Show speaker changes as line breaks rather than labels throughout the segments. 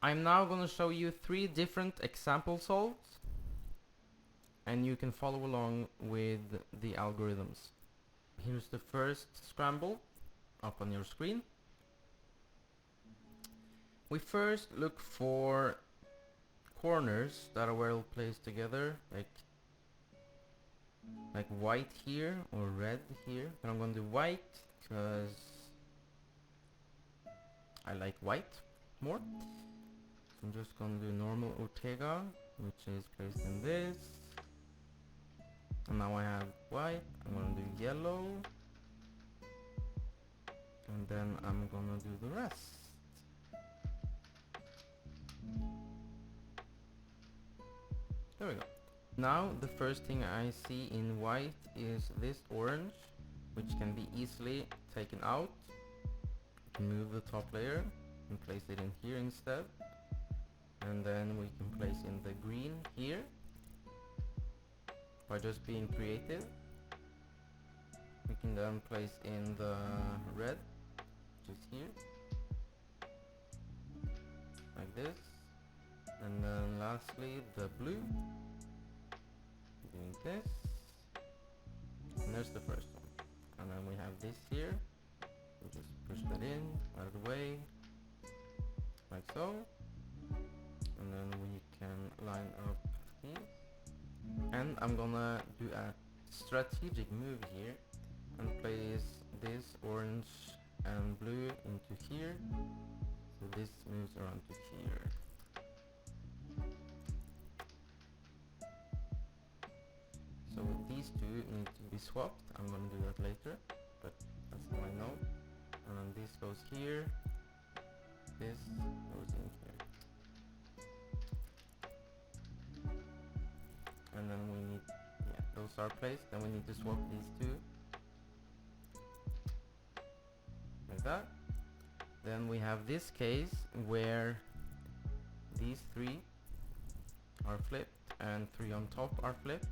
I'm now gonna show you 3 different example solves, and you can follow along with the algorithms. Here's the first scramble up on your screen. We first look for corners that are well placed together, like white here or red here. But I'm gonna do white because I like white more. So I'm just gonna do normal Ortega, which is placed in this. And now I have white. I'm gonna do yellow, and then I'm gonna do the rest. There we go. Now the first thing I see in white is this orange, which can be easily taken out. Move the top layer and place it in here instead. And then we can place in the green here by just being creative. We can then place in the red, which is here, like this. And then lastly the blue, doing this. And there's the first one. And then we have this here. We just push that in, out of the way, like so. And then we can line up these. And I'm gonna do a strategic move here and place this orange and blue into here. So this moves around to here. So these two need to be swapped. I'm gonna do that later, but that's how I know. And then this goes here. This goes in here. And then we need, yeah, those are placed. Then we need to swap these two. Like that. Then we have this case where these 3 are flipped and 3 on top are flipped.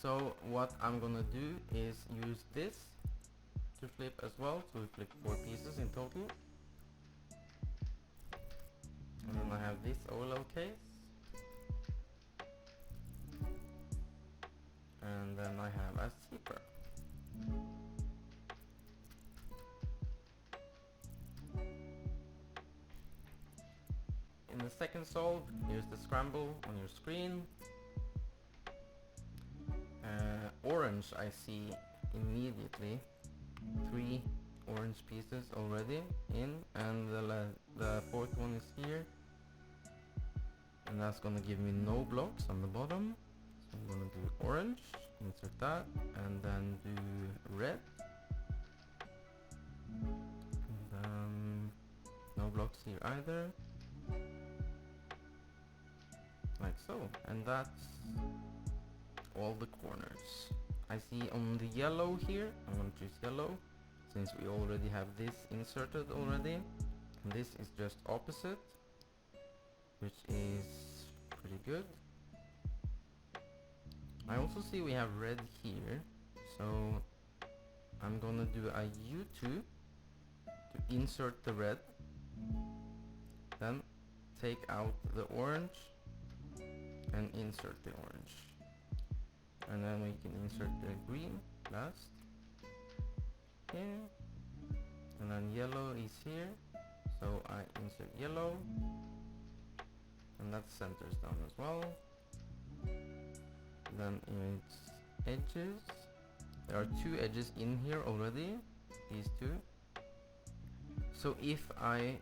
So what I'm gonna do is use this to flip as well. So we flip 4 pieces in total. And then I have this OLL case. And then I have a zebra. In the second solve, here's the scramble on your screen. Orange, I see immediately 3 orange pieces already in, and the fourth one is here. And that's gonna give me no blocks on the bottom. So I'm gonna do orange, insert that, and then do red. And then no blocks here either. Like so. And that's all the corners. I see on the yellow here, I'm gonna choose yellow, since we already have this inserted already. And this is just opposite, which is pretty good. I also see we have red here, so I'm gonna do a U2 to insert the red, then take out the orange and insert the orange, and then we can insert the green last here, and then yellow is here, so I insert yellow, and that centers down as well. Then in its edges, there are 2 edges in here already, these 2. So if I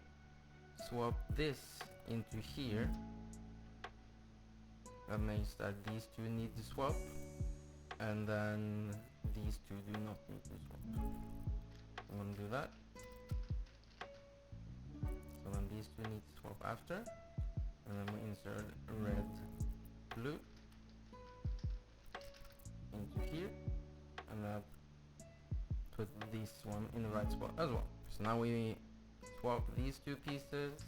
swap this into here, that means that these 2 need to swap, and then these 2 do not need to swap. I'm gonna do that. So then these 2 need to swap after, and then we insert red, blue into here, and that put this one in the right spot as well. So now we swap these 2 pieces,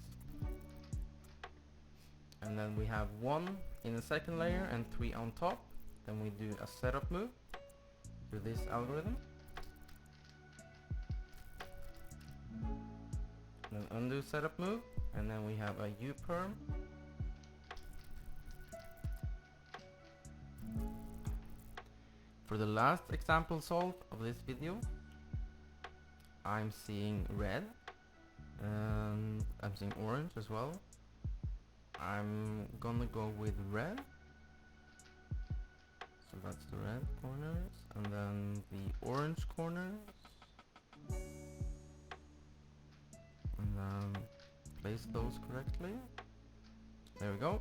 and then we have 1 in the second layer and 3 on top. Then we do a setup move to this algorithm, Then undo setup move, and then we have a U-perm. For the last example solve of this video, I'm seeing red, and I'm seeing orange as well. I'm gonna go with red. So that's the red corners, and then the orange corners. And then place those correctly. There we go.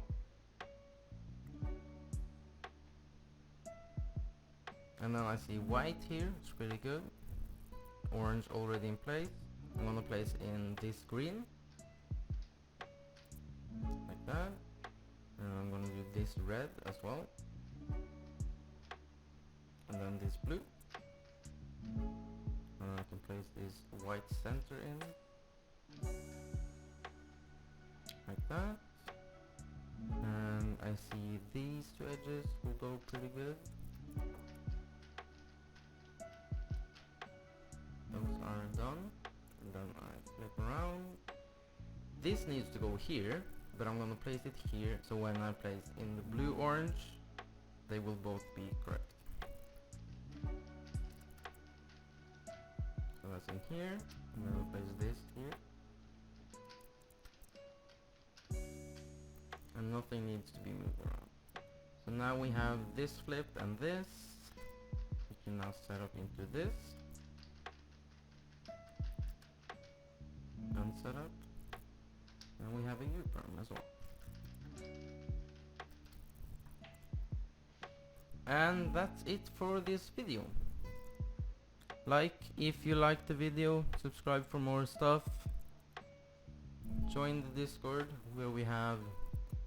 And then I see white here, it's pretty good. Orange already in place. I'm gonna place in this green. Like that. And I'm gonna do this red as well. And then this blue. And I can place this white center in. Like that. And I see these two edges will go pretty good. Those are done. And then I flip around. This needs to go here, but I'm gonna place it here, so when I place in the blue orange, they will both be correct. So that's in here, and then we'll place this here. And nothing needs to be moved around. So now we have this flipped and this. We can now set up into this. And set up. And we have a U-perm as well. And that's it for this video. Like if you liked the video, subscribe for more stuff. Join the Discord where we have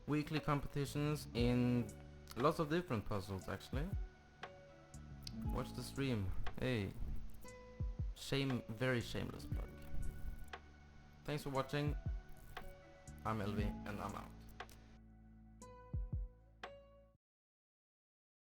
weekly competitions in lots of different puzzles actually. Watch the stream. Hey. Very shameless plug. Thanks for watching. I'm Elvi and I'm out.